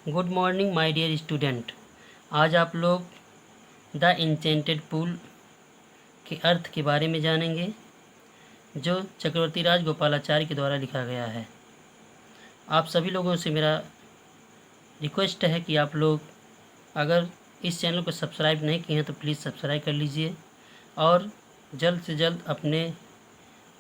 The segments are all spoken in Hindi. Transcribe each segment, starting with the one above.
Good morning my dear student. आज आप लोग द इंचेंटेड पूल के अर्थ के बारे में जानेंगे, जो चक्रवर्ती राजगोपालाचारी के द्वारा लिखा गया है। आप सभी लोगों से मेरा रिक्वेस्ट है कि आप लोग अगर इस चैनल को सब्सक्राइब नहीं किए हैं तो प्लीज़ सब्सक्राइब कर लीजिए और जल्द से जल्द अपने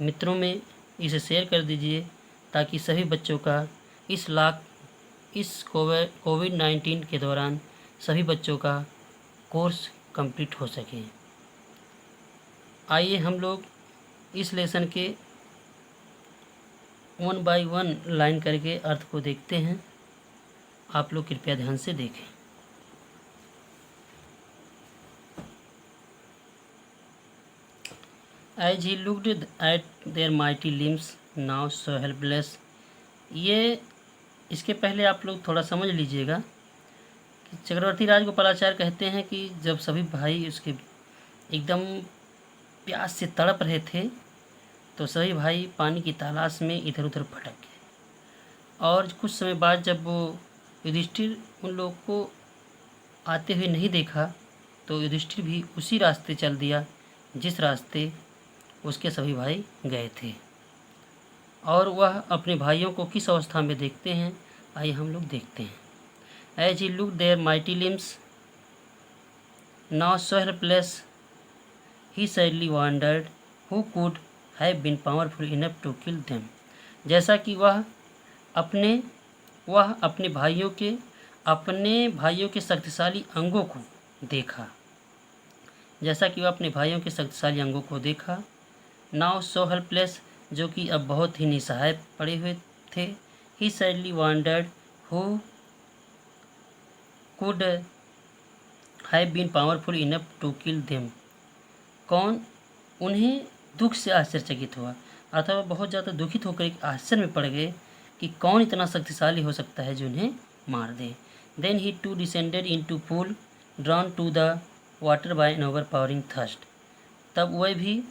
मित्रों में इसे शेयर कर दीजिए, ताकि सभी बच्चों का इस कोविड-19 के दौरान सभी बच्चों का कोर्स कंप्लीट हो सके। आइए हम लोग इस लेसन के 1 बाय 1 लाइन करके अर्थ को देखते हैं। आप लोग कृपया ध्यान से देखें। As he looked at their mighty limbs, now so helpless, ये इसके पहले आप लोग थोड़ा समझ लीजिएगा कि चक्रवर्ती राजगोपालाचार्य कहते हैं कि जब सभी भाई उसके एकदम प्यास से तड़प रहे थे तो सभी भाई पानी की तलाश में इधर उधर भटक गए। और कुछ समय बाद जब वो युधिष्ठिर उन लोगों को आते हुए नहीं देखा तो युधिष्ठिर भी उसी रास्ते चल दिया जिस रास्ते उसके सभी भाई गए थे। और वह अपने भाइयों को किस अवस्था में देखते हैं, आइए हम लोग देखते हैं। As he looked their mighty limbs, now so helpless, he sadly wondered who could have been powerful enough to kill them. जैसा कि वह अपने भाइयों के शक्तिशाली अंगों को देखा, नाउ सो हेल्पलेस, जो कि अब बहुत ही निसहाय पड़े हुए थे। He sadly wondered who could have been powerful enough to kill them, कौन उन्हें दुख से आश्चर्यचकित हुआ, अथवा बहुत ज़्यादा दुखित होकर एक आश्चर्य में पड़ गए कि कौन इतना शक्तिशाली हो सकता है जो उन्हें मार दे। Then he too descended into pool drawn to the water by an overpowering thirst, तब वह भी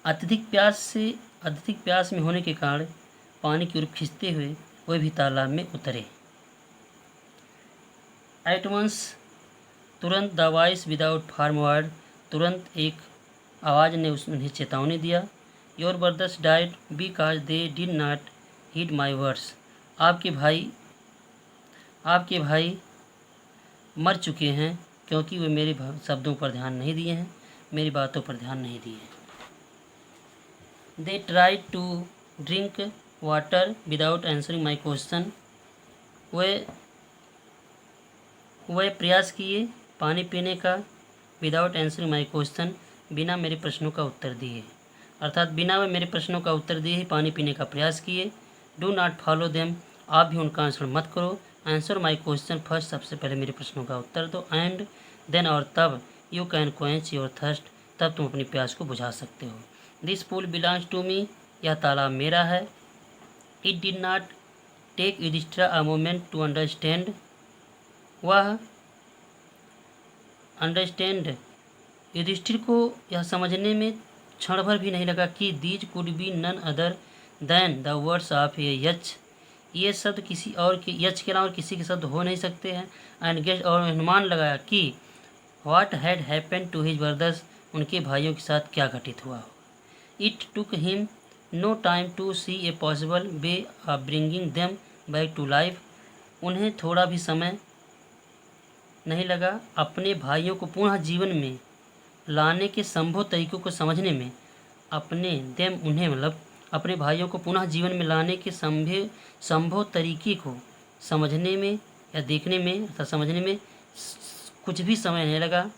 अत्यधिक प्यास में होने के कारण पानी की ओर खींचते हुए वह भी तालाब में उतरे। एट वंस, तुरंत, the voice without form word, तुरंत एक आवाज़ ने उन्हें चेतावनी दिया। Your brothers died because they did not heed my words, आपके भाई मर चुके हैं क्योंकि वे मेरे शब्दों पर ध्यान नहीं दिए हैं, मेरी बातों पर ध्यान नहीं दिए हैं। They tried to drink water without answering my question. वे प्रयास किए पानी पीने का विदाउट आंसरिंग माई क्वेश्चन, बिना मेरे प्रश्नों का उत्तर दिए, अर्थात बिना वे मेरे प्रश्नों का उत्तर दिए ही पानी पीने का प्रयास किए। डू नॉट फॉलो देम, आप भी उनका अनुसरण मत करो। आंसर माई क्वेश्चन फर्स्ट, सबसे पहले मेरे प्रश्नों का उत्तर दो। एंड देन, और तब, you can quench your thirst, तब तुम अपनी प्यास को बुझा सकते हो। This pool belongs to me, यह तालाब मेरा है। It did not take Yudhishthira a moment to understand, Yudhishthira को यह समझने में क्षण भर भी नहीं लगा कि these could be none other than the words of a Yaksha, ये शब्द किसी और के यच के अलावा और किसी के शब्द हो नहीं सकते हैं। एंड गेस्ट, और अनुमान लगाया कि what had happened to his brothers, उनके भाइयों के साथ क्या घटित हुआ हो। It took him no time to see a possible way of bringing them back to life. उन्हें थोड़ा भी समय नहीं लगा अपने भाइयों को पुनः जीवन में लाने के संभव तरीकों को समझने में, अपने भाइयों को पुनः जीवन में लाने के संभव तरीके को समझने में या देखने में अर्थात समझने में कुछ भी समय नहीं लगा।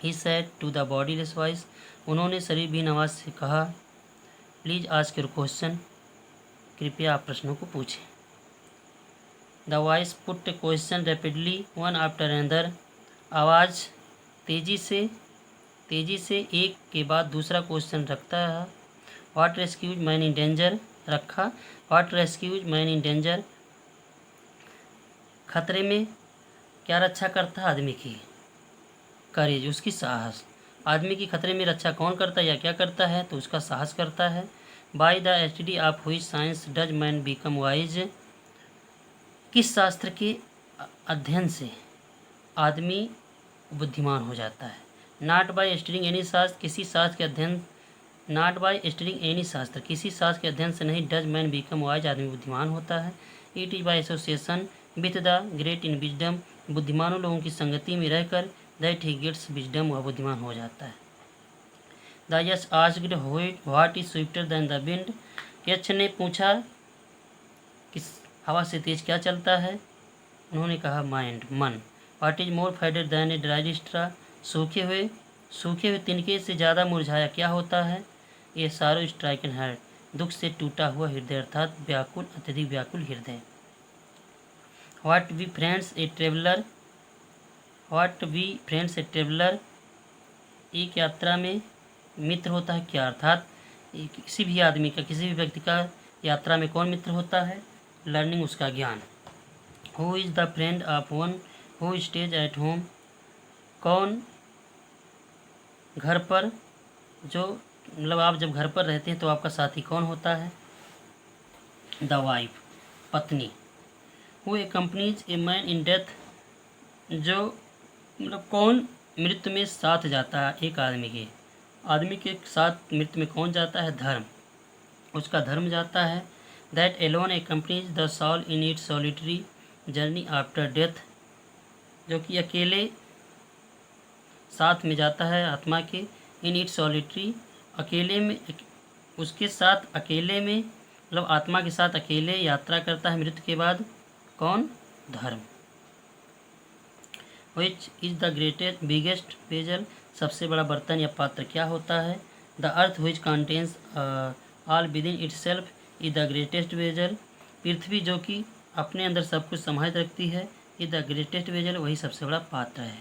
He said to the bodiless voice, उन्होंने शरीरहीन आवाज़ से कहा, प्लीज़ आस्क योर क्वेश्चन, कृपया आप प्रश्नों को पूछें। The voice put question rapidly one after another, आवाज़ तेज़ी से एक के बाद दूसरा क्वेश्चन रखता है। What rescues man in danger, खतरे में क्या रक्षा करता है आदमी की, करेज, उसकी साहस। आदमी की खतरे में रक्षा कौन करता है या क्या करता है, तो उसका साहस करता है। By the study of which science does man become wise, किस शास्त्र के अध्ययन से आदमी बुद्धिमान हो जाता है? नॉट बाय स्टडिंग एनी शास्त्र, किसी शास्त्र के अध्ययन, नॉट बाय स्टडिंग एनी शास्त्र, किसी शास्त्र के अध्ययन से नहीं डज मैन बिकम वाइज, आदमी बुद्धिमान होता है। It is by association with the great in wisdom, बुद्धिमानों लोगों की संगति में रहकर दैट ही गेट्स विजडम, वह बुद्धिमान हो जाता है। The Yash asked what is swifter than the wind, यक्ष ने पूछा कि हवा से तेज क्या चलता है? उन्होंने कहा माइंड, मन। What is more faded than a dry straw, सूखे हुए तिनके से ज़्यादा मुरझाया क्या होता है? ये सारो स्ट्राइकन हार्ट, दुख से टूटा हुआ हृदय, अर्थात व्याकुल, अत्यधिक व्याकुल हृदय। What we friends a traveller, what we friends a traveller, एक यात्रा में मित्र होता है क्या? अर्थात किसी भी आदमी का, किसी भी व्यक्ति का यात्रा में कौन मित्र होता है? लर्निंग, उसका ज्ञान। Who is the friend of one who stays at home, कौन घर पर, जो मतलब आप जब घर पर रहते हैं तो आपका साथी कौन होता है? द वाइफ, पत्नी। Who accompanies a man in death, जो मतलब कौन मृत्यु में साथ जाता है एक आदमी के साथ मृत्यु में कौन जाता है? धर्म, उसका धर्म जाता है। That alone accompanies the soul in its solitary journey after death, जो कि अकेले साथ में जाता है आत्मा के, इन इट्स सॉलिटरी, अकेले में, उसके साथ अकेले में, मतलब आत्मा के साथ अकेले यात्रा करता है मृत्यु के बाद, कौन? धर्म। Which is the greatest biggest vessel, सबसे बड़ा बर्तन या पात्र क्या होता है? The earth which contains all within itself is the greatest vessel, पृथ्वी जो कि अपने अंदर सब कुछ समाहित रखती है, इज द ग्रेटेस्ट वेजल, वही सबसे बड़ा पात्र है।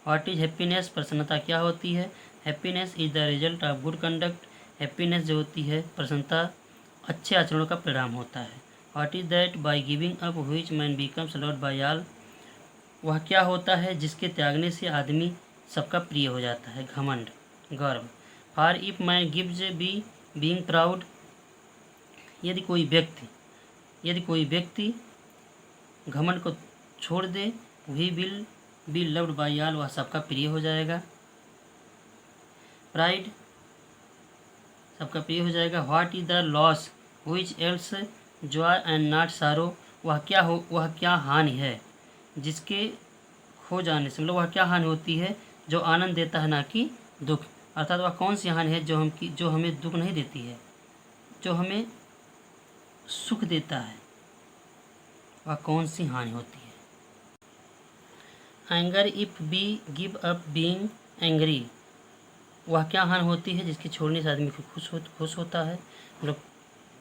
व्हाट इज हैप्पीनेस, प्रसन्नता क्या होती है? Happiness is the result of good conduct, happiness जो होती है, प्रसन्नता अच्छे आचरणों का परिणाम होता है। What is that by giving up which man becomes loved by all, वह क्या होता है जिसके त्यागने से आदमी सबका प्रिय हो जाता है? घमंड, गर्व। For if man gives be being proud, यदि कोई व्यक्ति घमंड को छोड़ दे, we will be loved by all, वह सबका प्रिय हो जाएगा। प्राइड, सबका प्रिय हो जाएगा। What is the loss which else Joy and not सारो, वह क्या हानि है जिसके खो जाने से, मतलब वह क्या हानि होती है जो आनंद देता है ना कि दुख, अर्थात वह कौन सी हानि है जो हमें दुख नहीं देती है, जो हमें सुख देता है, वह कौन सी हानि होती है? Anger if be give up being angry, वह क्या हानि होती है जिसके छोड़ने से आदमी को खुश होता है, मतलब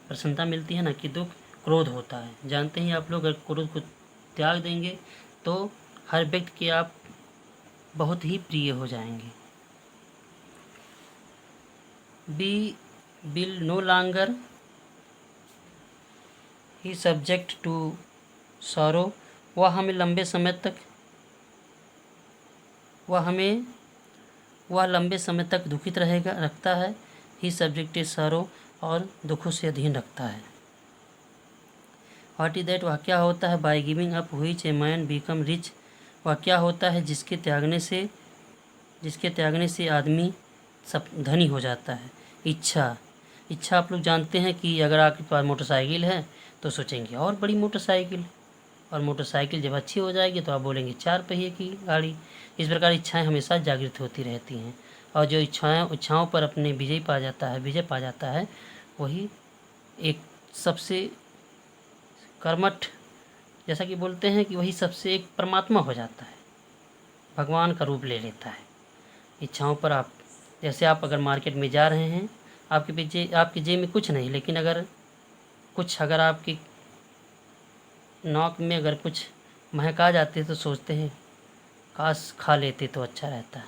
प्रसन्नता मिलती है ना कि दुख। क्रोध होता है, जानते हैं आप लोग, अगर क्रोध को त्याग देंगे तो हर व्यक्ति के आप बहुत ही प्रिय हो जाएंगे। Be will no longer he subject to sorrow, वह हमें लंबे समय तक दुखित रखता है। ही सब्जेक्ट टू सॉरो, और दुखों से अधीन रखता है। व्हाट इज दैट, वह क्या होता है? By giving up which a man become rich, वह क्या होता है जिसके त्यागने से आदमी सब धनी हो जाता है। इच्छा आप लोग जानते हैं कि अगर आपके पास मोटरसाइकिल है तो सोचेंगे और बड़ी मोटरसाइकिल, और मोटरसाइकिल जब अच्छी हो जाएगी तो आप बोलेंगे 4 पहिए की गाड़ी। इस प्रकार इच्छाएं हमेशा जागृत होती रहती हैं, और जो इच्छाओं पर अपने विजय पा जाता है वही एक सबसे कर्मठ, जैसा कि बोलते हैं कि वही सबसे एक परमात्मा हो जाता है, भगवान का रूप ले लेता है। इच्छाओं पर जैसे आप अगर मार्केट में जा रहे हैं, आपके जेब में कुछ नहीं, लेकिन अगर आपकी नाक में अगर कुछ महक आ जाती तो सोचते हैं काश खा लेते तो अच्छा रहता है।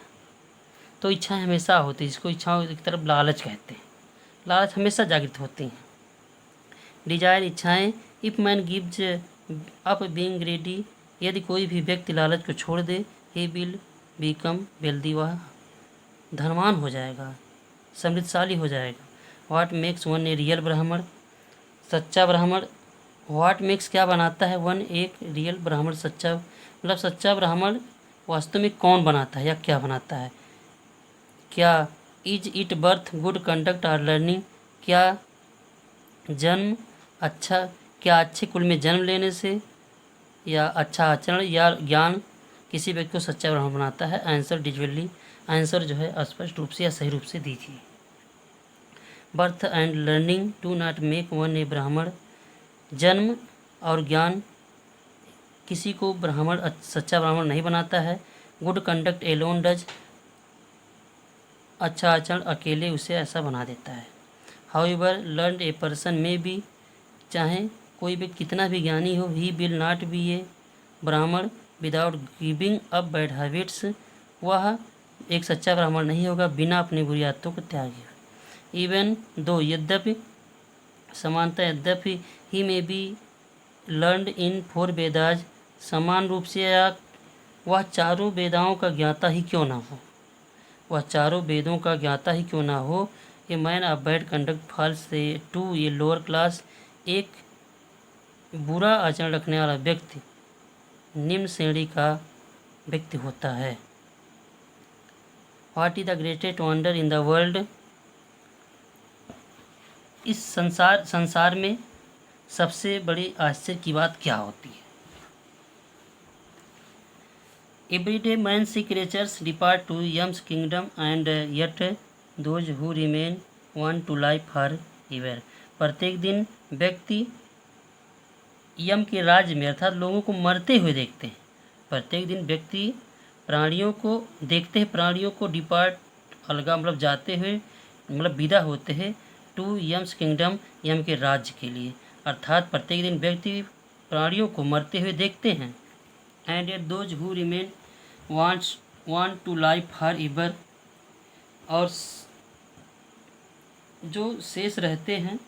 तो इच्छाएं हमेशा होती है, जिसको इच्छाओं की तरफ लालच कहते हैं। लालच हमेशा जागृत होती हैं। डिजायर, इच्छाएं। If man gives up being ग्रेडी, यदि कोई भी व्यक्ति लालच को छोड़ दे, ही विल बिकम वेल्दी, वह धनवान हो जाएगा, समृद्धशाली हो जाएगा। What makes one a real ब्राह्मण, सच्चा ब्राह्मण व्हाट मेक्स क्या बनाता है वन एक रियल ब्राह्मण सच्चा, मतलब सच्चा ब्राह्मण वास्तव में कौन बनाता है या क्या बनाता है। क्या is it birth good conduct or learning, क्या जन्म अच्छा, क्या अच्छे कुल में जन्म लेने से या अच्छा आचरण या ज्ञान किसी व्यक्ति को सच्चा ब्राह्मण बनाता है। आंसर डिजिटली, आंसर जो है स्पष्ट रूप से या सही रूप से दीजिए। Birth and learning do not make one a Brahmin, जन्म और ज्ञान किसी को ब्राह्मण सच्चा ब्राह्मण नहीं बनाता है। गुड कंडक्ट एलोन डज, अच्छा आचरण अकेले उसे ऐसा बना देता है। हाउएवर लर्न ए पर्सन में बी, चाहे कोई भी कितना भी ज्ञानी हो, ही विल नॉट बी ए ब्राह्मण without giving up bad habits, वह एक सच्चा ब्राह्मण नहीं होगा बिना अपनी बुरी आदतों को त्यागे। इवन दो, यद्यपि, समानता यद्यपि, he may be learned in 4 Vedas, समान रूप से या वह चारों वेदाओं का ज्ञाता ही क्यों ना हो, वह चारों वेदों का ज्ञाता ही क्यों ना हो। A man of bad conduct falls to a lower class, एक बुरा आचरण रखने वाला व्यक्ति निम्न श्रेणी का व्यक्ति होता है। What is the greatest wonder in the world, इस संसार में सबसे बड़ी आश्चर्य की बात क्या होती है। Everyday man see creatures depart to Yama's kingdom and yet those who remain want to life for ever, प्रत्येक दिन व्यक्ति यम के राज्य में अर्थात लोगों को मरते हुए देखते हैं। प्रत्येक दिन व्यक्ति प्राणियों को देखते हैं, प्राणियों को डिपार्ट अलगा मतलब जाते हुए मतलब विदा होते हैं टू यम्स किंगडम, यम के राज्य के लिए, अर्थात प्रत्येक दिन व्यक्ति प्राणियों को मरते हुए देखते हैं। And at those who remain want to life for ever, और जो शेष रहते हैं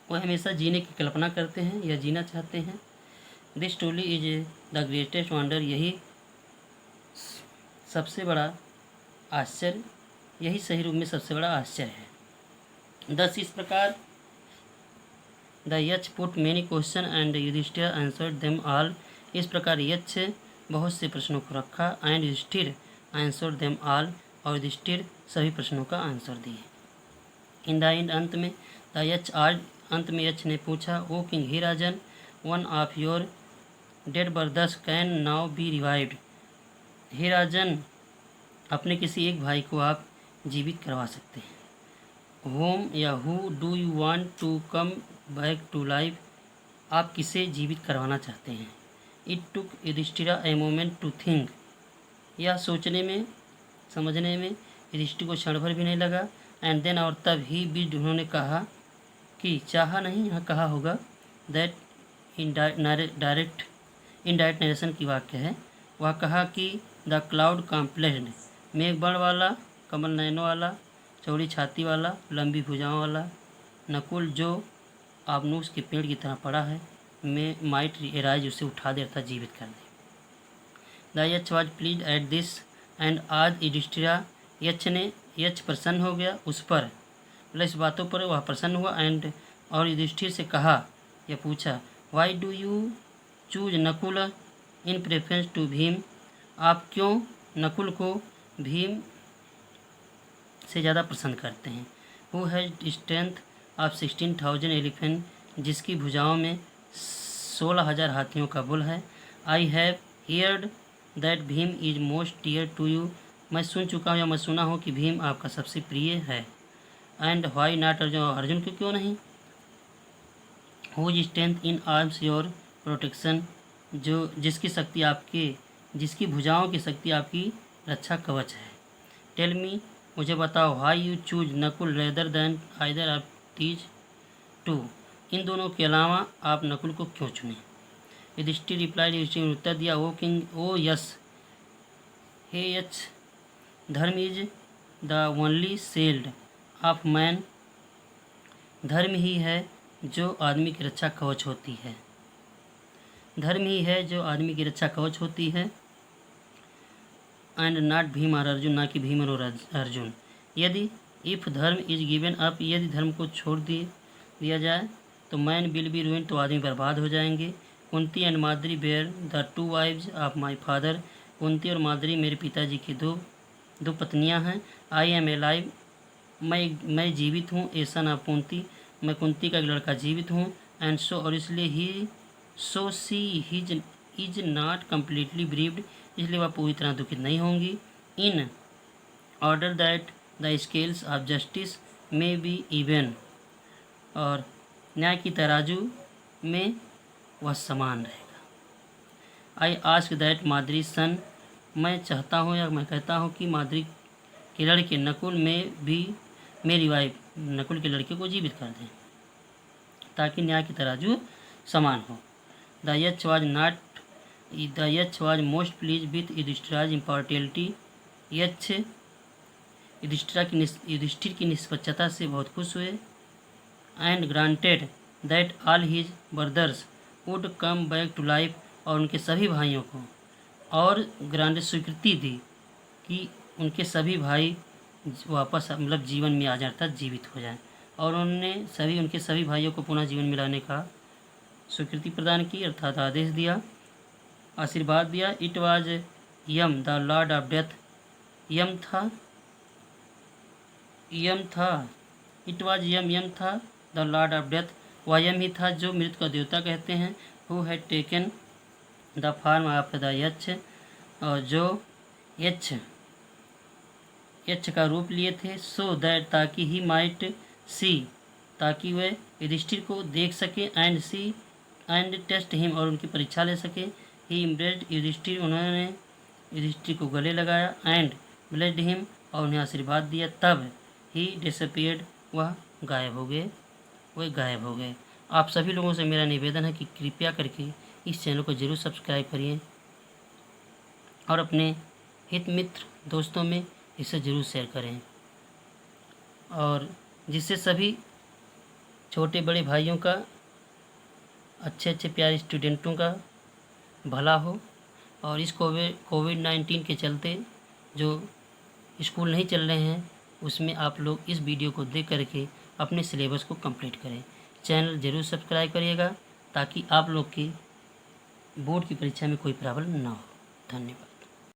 वह हमेशा जीने की कल्पना करते हैं या जीना चाहते हैं। This truly is the greatest wonder, यही सबसे बड़ा आश्चर्य, यही सही रूप में सबसे बड़ा आश्चर्य है। दस, इस प्रकार the Yaksha put many question and Yudhishthira answered them all, इस प्रकार यक्ष बहुत से प्रश्नों को रखा and Yudhishthira answered them all, और युधिष्ठिर सभी प्रश्नों का आंसर दिए। इन द एंड, अंत में, द यक्ष आज, अंत में यक्ष ने पूछा, ओ किंग हे राजन, one of your dead brothers can now be revived, हे राजन अपने किसी एक भाई को आप जीवित करवा सकते हैं। होम या who do you want to come back to life, आप किसे जीवित करवाना चाहते हैं। It took Yudhishthira a moment to think, यह सोचने में समझने में युधिष्ठिर को क्षण भर भी नहीं लगा। एंड देन, और तब ही भी उन्होंने कहा कि, चाहा नहीं यहाँ कहा होगा, दैट इनडायरेक्ट नरेशन की वाक्य है, वह कहा कि द क्लाउड कॉम्प्लेक्स्ड, मेघ बण वाला, कमल नयनों वाला, चौड़ी छाती वाला, लंबी भुजाओं वाला, नकुल जो आबनूस के पेड़ की तरह पड़ा है, में माइट एराइज, उसे उठा दे अर्थात जीवित कर दे। The Yaksha was please at this, and आज युधिष्ठिरा, यक्ष प्रसन्न हो गया उस पर, मतलब इस बातों पर वह प्रसन्न हुआ। एंड, और युधिष्ठिर से कहा या पूछा, why do you choose Nakul in preference to Bhim, आप क्यों नकुल को भीम से ज़्यादा पसंद करते हैं। Who has strength of 16,000 elephant, जिसकी भुजाओं में 16,000 हाथियों का बल है। I have heard that Bhim is most dear to you, मैं सुन चुका हूँ या मैं सुना हूँ कि भीम आपका सबसे प्रिय है। And why not Arjun, Arjun क्यों नहीं। Whose strength in arms your protection, जो जिसकी भुजाओं की शक्ति आपकी रक्षा कवच है। टेल मी, मुझे बताओ, why you choose Nakul rather than either of these two, इन दोनों के अलावा आप नकुल को क्यों चुने। युधिष्ठिर रिप्लाइड, युधिष्ठिर ने उत्तर दिया, ओ किंग, ओ यस, हे यक्ष, धर्म is the only shield of man, धर्म ही है जो आदमी की रक्षा कवच होती है, धर्म ही है जो आदमी की रक्षा कवच होती है। एंड नॉट भीम और अर्जुन, ना कि भीम और अर्जुन। यदि इफ़ धर्म इज गिवन अप, यदि धर्म को छोड़ दिया जाए, तो मैन विल बी रूइंड, तो आदमी बर्बाद हो जाएंगे। Kunti and Madri bear the two wives of my father, Kunti और माद्री मेरे पिताजी की दो पत्नियां हैं। आई एम एलाइव, मैं जीवित हूँ। ए सन ऑफ कुंती, मैं कुंती का एक लड़का जीवित हूँ। एंड सो, और इसलिए शी इज नॉट कम्प्लीटली ब्रीव्ड, इसलिए वह पूरी तरह दुखित नहीं होंगी। In order that the scales of justice में बी इवन, और न्याय की तराजू में वह समान रहेगा। आई आस्क दैट माद्री सन, मैं चाहता हूँ या मैं कहता हूँ कि माद्री के लड़के नकुल में भी मेरी वाइफ नकुल के लड़के को जीवित कर दें, ताकि न्याय की तराजू समान हो। The Yaksha was most pleased with Yudhishthira's impartiality, Yaksha Yudhishthira की निष्पक्षता से बहुत खुश हुए। And granted that all his brothers would come back to life, और उनके सभी भाइयों को और ग्रांट स्वीकृति दी कि उनके सभी भाई वापस मतलब जीवन में आ जाए, अर्थात जीवित हो जाएं, और उन्होंने उनके सभी भाइयों को पुनः जीवन में लाने का स्वीकृति प्रदान की, अर्थात आदेश दिया, आशीर्वाद दिया। It was Yama the lord of death, Yama था, इट वाज यम था द लॉर्ड ऑफ डेथ, वह यम ही था जो मृत्यु का देवता कहते हैं। Who had taken the form of the यक्ष, और जो यक्ष का रूप लिए थे। सो दैट, ताकि ही माइट सी, ताकि वे युधिष्ठिर को देख सके। एंड टेस्ट हिम, और उनकी परीक्षा ले सके। ही इम्ब्रेस्ड युधिष्ठिर, उन्होंने युधिष्ठिर को गले लगाया। एंड ब्लेस्ड हिम, और उन्हें आशीर्वाद दिया। तब ही डिसअपीयर्ड, वह गायब हो गए। आप सभी लोगों से मेरा निवेदन है कि कृपया करके इस चैनल को ज़रूर सब्सक्राइब करिए और अपने हित मित्र दोस्तों में इसे ज़रूर शेयर करें, और जिससे सभी छोटे बड़े भाइयों का, अच्छे प्यारे स्टूडेंटों का भला हो। और इस कोविड-19 के चलते जो स्कूल नहीं चल रहे हैं, उसमें आप लोग इस वीडियो को देख करके अपने सिलेबस को कंप्लीट करें। चैनल ज़रूर सब्सक्राइब करिएगा, ताकि आप लोग की बोर्ड की परीक्षा में कोई प्रॉब्लम ना हो। धन्यवाद।